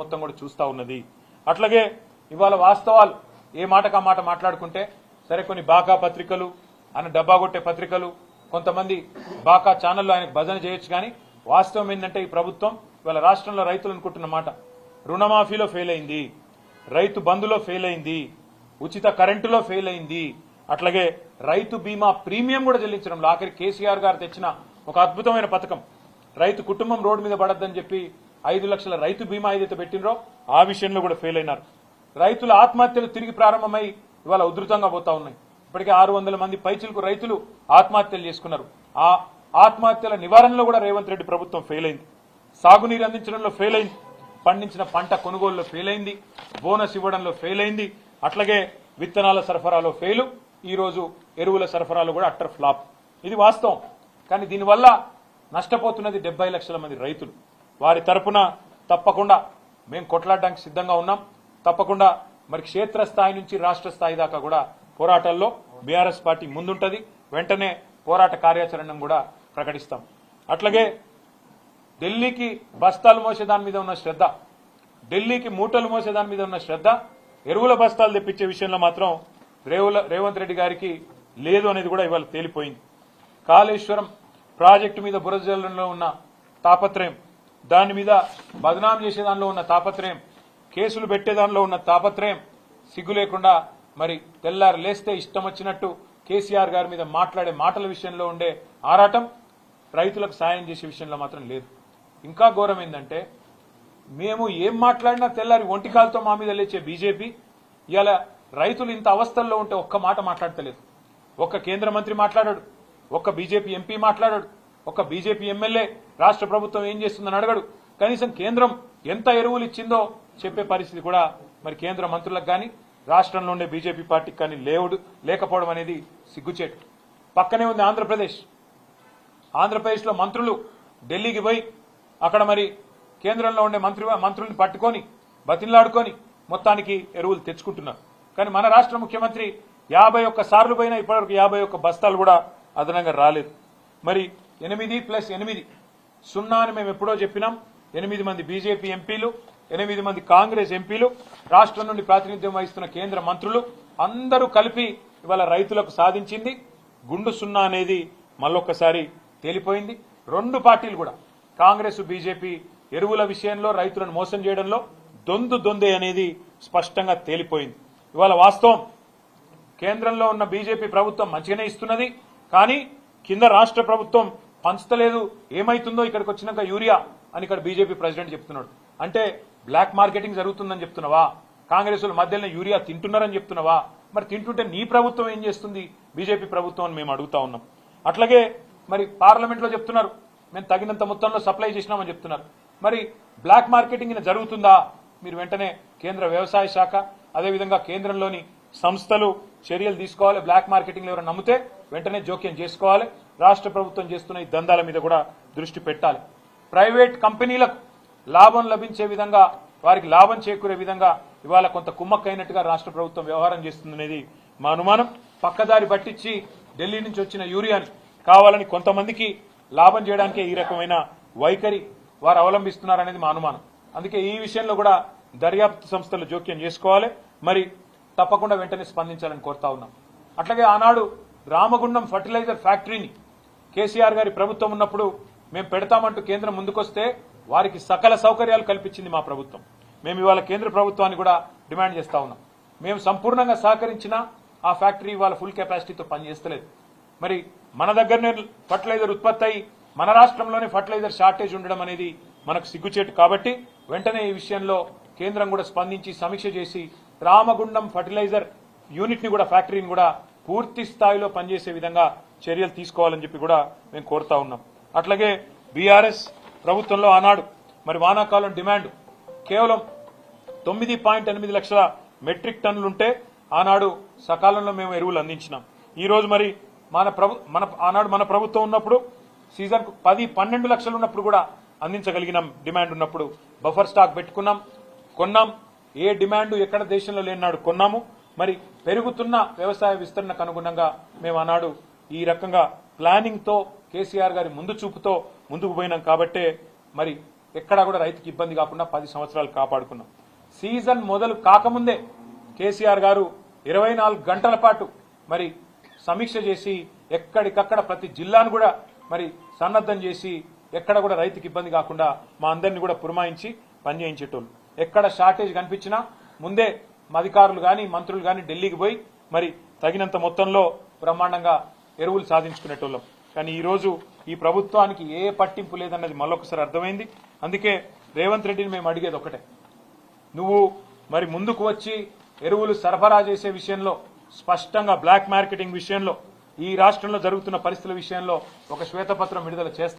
మొత్తం కూడా చూస్తా ఉన్నది. అట్లాగే ఇవాళ వాస్తవాలు ఏ మాటకా మాట మాట్లాడుకుంటే సరే కొన్ని బాకా పత్రికలు ఆయన డబ్బా కొట్టే పత్రికలు కొంతమంది బాకా ఛానల్లో ఆయనకు భజన చేయొచ్చు. కానీ వాస్తవం ఏంటంటే ఈ ప్రభుత్వం ఇవాళ రాష్ట్రంలో రైతులు అనుకుంటున్న మాట రుణమాఫీలో ఫెయిల్ అయింది, రైతు బంధులో ఫెయిల్ అయింది, ఉచిత కరెంటులో ఫెయిల్ అయింది, అట్లాగే రైతు బీమా ప్రీమియం కూడా చెల్లించడంలో ఆఖరి కేసీఆర్ గారు తెచ్చిన ఒక అద్భుతమైన పథకం రైతు కుటుంబం రోడ్డు మీద పడద్దని చెప్పి 5 లక్షల రైతు బీమా ఏదైతే పెట్టినరో ఆ విషయంలో కూడా ఫెయిల్ అయినారు. రైతుల ఆత్మహత్యలు తిరిగి ప్రారంభమై ఇవాళ ఉధృతంగా పోతా ఉన్నాయి. ఇప్పటికే 600 మంది పైచిలకు రైతులు ఆత్మహత్యలు చేసుకున్నారు. ఆ ఆత్మహత్యల నివారణలో కూడా రేవంత్ రెడ్డి ప్రభుత్వం ఫెయిల్ అయింది. సాగునీరు అందించడంలో ఫెయిల్ అయింది, పండించిన పంట కొనుగోలులో ఫెయిల్ అయింది, బోనస్ ఇవ్వడంలో ఫెయిల్ అయింది, అట్లాగే విత్తనాల సరఫరాలో ఫెయిల్, ఈ రోజు ఎరువుల సరఫరాలో కూడా అట్టర్ ఫ్లాప్. ఇది వాస్తవం. కానీ దీనివల్ల నష్టపోతున్నది 70 లక్షల మంది రైతులు. వారి తరపున తప్పకుండా మేము కొట్లాడడానికి సిద్ధంగా ఉన్నాం. తప్పకుండా మరి క్షేత్రస్థాయి నుంచి రాష్ట్ర స్థాయి దాకా కూడా పోరాటాల్లో బీఆర్ఎస్ పార్టీ ముందుంటది. వెంటనే పోరాట కార్యాచరణ కూడా ప్రకటిస్తాం. అట్లాగే ఢిల్లీకి బస్తాలు మోసే దాని మీద ఉన్న శ్రద్ధ, ఢిల్లీకి మూటలు మోసే దాని మీద ఉన్న శ్రద్ధ ఎరువుల బస్తాలు తెప్పించే విషయంలో మాత్రం రేవంత్ రెడ్డి గారికి లేదు అనేది కూడా ఇవాళ తేలిపోయింది. కాళేశ్వరం ప్రాజెక్టు మీద బురదజల్లంలో ఉన్న తాపత్రయం, దాని మీద బదనాం చేసే దానిలో ఉన్న తాపత్రయం, కేసులు పెట్టే దానిలో ఉన్న తాపత్రయం, సిగ్గు లేకుండా మరి తెల్లారు లేస్తే ఇష్టం వచ్చినట్టు కేసీఆర్ గారి మీద మాట్లాడే మాటల విషయంలో ఉండే ఆరాటం రైతులకు సాయం చేసే విషయంలో మాత్రం లేదు. ఇంకా ఘోరం ఏంటంటే మేము ఏం మాట్లాడినా తెల్లారి ఒంటికాలతో మా మీద లేచే బీజేపీ ఇవాళ రైతులు ఇంత అవస్థల్లో ఉంటే ఒక్క మాట మాట్లాడతలేదు. ఒక్క కేంద్ర మంత్రి మాట్లాడాడు, ఒక్క బీజేపీ ఎంపీ మాట్లాడాడు, ఒక్క బీజేపీ ఎమ్మెల్యే రాష్ట్ర ప్రభుత్వం ఏం చేస్తుందని అడగడు. కనీసం కేంద్రం ఎంత ఎరువులు ఇచ్చిందో చెప్పే పరిస్థితి కూడా మరి కేంద్ర మంత్రులకు కానీ రాష్ట్రంలో ఉండే బీజేపీ పార్టీకి కానీ లేకపోవడం అనేది సిగ్గుచేటు. పక్కనే ఉంది ఆంధ్రప్రదేశ్. ఆంధ్రప్రదేశ్లో మంత్రులు ఢిల్లీకి పోయి అక్కడ మరి కేంద్రంలో ఉండే మంత్రుల్ని పట్టుకొని బతిలాడుకొని మొత్తానికి ఎరువులు తెచ్చుకుంటున్నారు. కానీ మన రాష్ట్ర ముఖ్యమంత్రి 51 సార్లు పోయినా ఇప్పటివరకు 51 బస్తాలు కూడా అదనంగా రాలేదు. మరి 8+8 0 అని మేము ఎప్పుడో చెప్పినాం. 8 మంది బీజేపీ ఎంపీలు, 8 మంది కాంగ్రెస్ ఎంపీలు, రాష్ట్రం నుండి ప్రాతినిధ్యం వహిస్తున్న కేంద్ర మంత్రులు అందరూ కలిపి ఇవాళ రైతులకు సాధించింది గుండు 0 అనేది మళ్ళొక్కసారి తేలిపోయింది. 2 పార్టీలు కూడా కాంగ్రెస్ బీజేపీ ఎరువుల విషయంలో రైతులను మోసం చేయడంలో దొందే అనేది స్పష్టంగా తేలిపోయింది. ఇవాళ వాస్తవం కేంద్రంలో ఉన్న బీజేపీ ప్రభుత్వం మంచిగానే ఇస్తున్నది, కానీ కింద రాష్ట్ర ప్రభుత్వం పంచలేదు. ఏమైతుందో ఇక్కడికి వచ్చినాక యూరియా అని ఇక్కడ బీజేపీ ప్రెసిడెంట్ చెప్తున్నాడు. అంటే బ్లాక్ మార్కెటింగ్ జరుగుతుందని చెప్తున్నావా? కాంగ్రెస్ మధ్యలో యూరియా తింటున్నారని చెప్తున్నావా? మరి తింటుంటే నీ ప్రభుత్వం ఏం చేస్తుంది బీజేపీ ప్రభుత్వం అని మేము అడుగుతా ఉన్నాం. అట్లాగే మరి పార్లమెంట్ లో చెప్తున్నారు మేము తగినంత మొత్తంలో సప్లై చేసినామని చెప్తున్నారు. మరి బ్లాక్ మార్కెటింగ్ జరుగుతుందా? మీరు వెంటనే కేంద్ర వ్యవసాయ శాఖ అదేవిధంగా కేంద్రంలోని సంస్థలు చర్యలు తీసుకోవాలి. బ్లాక్ మార్కెటింగ్ ఎవరైనా నమ్మితే వెంటనే జోక్యం చేసుకోవాలి. రాష్ట్ర ప్రభుత్వం చేస్తున్న ఈ దందాల మీద కూడా దృష్టి పెట్టాలి. ప్రైవేట్ కంపెనీలకు లాభం లభించే విధంగా, వారికి లాభం చేకూరే విధంగా ఇవాళ కొంత కుమ్మక్కైనట్టుగా రాష్ట్ర ప్రభుత్వం వ్యవహారం చేస్తుందనేది మా అనుమానం. పక్కదారి పట్టించి ఢిల్లీ నుంచి వచ్చిన యూరియాని కావాలని కొంతమందికి లాభం చేయడానికే ఈ రకమైన వైఖరి వారు అవలంబిస్తున్నారనేది మా అనుమానం. అందుకే ఈ విషయంలో కూడా దర్యాప్తు సంస్థలు జోక్యం చేసుకోవాలి. మరి తప్పకుండా వెంటనే స్పందించాలని కోరుతా ఉన్నాం. అట్లాగే ఆనాడు రామగుండం ఫర్టిలైజర్ ఫ్యాక్టరీని కేసీఆర్ గారి ప్రభుత్వం ఉన్నప్పుడు మేము పెడతామంటూ కేంద్రం ముందుకొస్తే వారికి సకల సౌకర్యాలు కల్పించింది మా ప్రభుత్వం. మేము ఇవాళ కేంద్ర ప్రభుత్వాన్ని కూడా డిమాండ్ చేస్తా ఉన్నాం. మేము సంపూర్ణంగా సహకరించినా ఆ ఫ్యాక్టరీ ఇవాళ ఫుల్ కెపాసిటీతో పనిచేస్తలేదు. మరి మన దగ్గరనే ఫర్టిలైజర్ ఉత్పత్తి అయి మన రాష్ట్రంలోనే ఫర్టిలైజర్ షార్టేజ్ ఉండడం అనేది మనకు సిగ్గుచేటు. కాబట్టి వెంటనే ఈ విషయంలో కేంద్రం కూడా స్పందించి సమీక్ష చేసి రామగుండం ఫర్టిలైజర్ యూనిట్ ని కూడా ఫ్యాక్టరీని కూడా పూర్తి స్థాయిలో పనిచేసే విధంగా చర్యలు తీసుకోవాలని చెప్పి కూడా మేము కోరుతా ఉన్నాం. అట్లాగే బీఆర్ఎస్ ప్రభుత్వంలో ఆనాడు మరి వానాకాలం డిమాండ్ కేవలం 9.8 లక్షల మెట్రిక్ టన్నులుంటే ఆనాడు సకాలంలో మేము ఎరువులు అందించినాం. ఈ రోజు మరి ఆనాడు మన ప్రభుత్వం ఉన్నప్పుడు సీజన్ 10-12 లక్షలు ఉన్నప్పుడు కూడా అందించగలిగినాం. డిమాండ్ ఉన్నప్పుడు బఫర్ స్టాక్ పెట్టుకున్నాం, కొన్నాం. ఏ డిమాండ్ ఎక్కడ దేశంలో లేనాడు కొన్నాము. మరి పెరుగుతున్న వ్యవసాయ విస్తరణకు అనుగుణంగా మేము ఆనాడు ఈ రకంగా ప్లానింగ్ తో కేసీఆర్ గారి ముందు చూపుతో ముందుకు పోయినాం. కాబట్టే మరి ఎక్కడా కూడా రైతుకి ఇబ్బంది కాకుండా 10 సంవత్సరాలు కాపాడుకున్నాం. సీజన్ మొదలు కాకముందే కేసీఆర్ గారు 24 గంటల పాటు మరి సమీక్ష చేసి ఎక్కడికక్కడ ప్రతి జిల్లాను కూడా మరి సన్నద్ధం చేసి ఎక్కడ కూడా రైతుకి ఇబ్బంది కాకుండా మా అందరినీ కూడా పురమాయించి పనిచేయించేటోళ్ళు. ఎక్కడ షార్టేజ్ కనిపించినా ముందే అధికారులు కానీ మంత్రులు కానీ ఢిల్లీకి పోయి మరి తగినంత మొత్తంలో బ్రహ్మాండంగా ఎరువులు సాధించుకునేటోళ్ళం. కానీ ఈరోజు ఈ ప్రభుత్వానికి ఏ పట్టింపు లేదన్నది మళ్ళొకసారి అర్థమైంది. అందుకే రేవంత్ రెడ్డిని మేము అడిగేది ఒకటే, నువ్వు మరి ముందుకు వచ్చి ఎరువులు సరఫరా చేసే విషయంలో స్పష్టంగా బ్లాక్ మార్కెటింగ్ విషయంలో ఈ రాష్ట్రంలో జరుగుతున్న పరిస్థితుల విషయంలో ఒక శ్వేతపత్రం విడుదల చేస్తా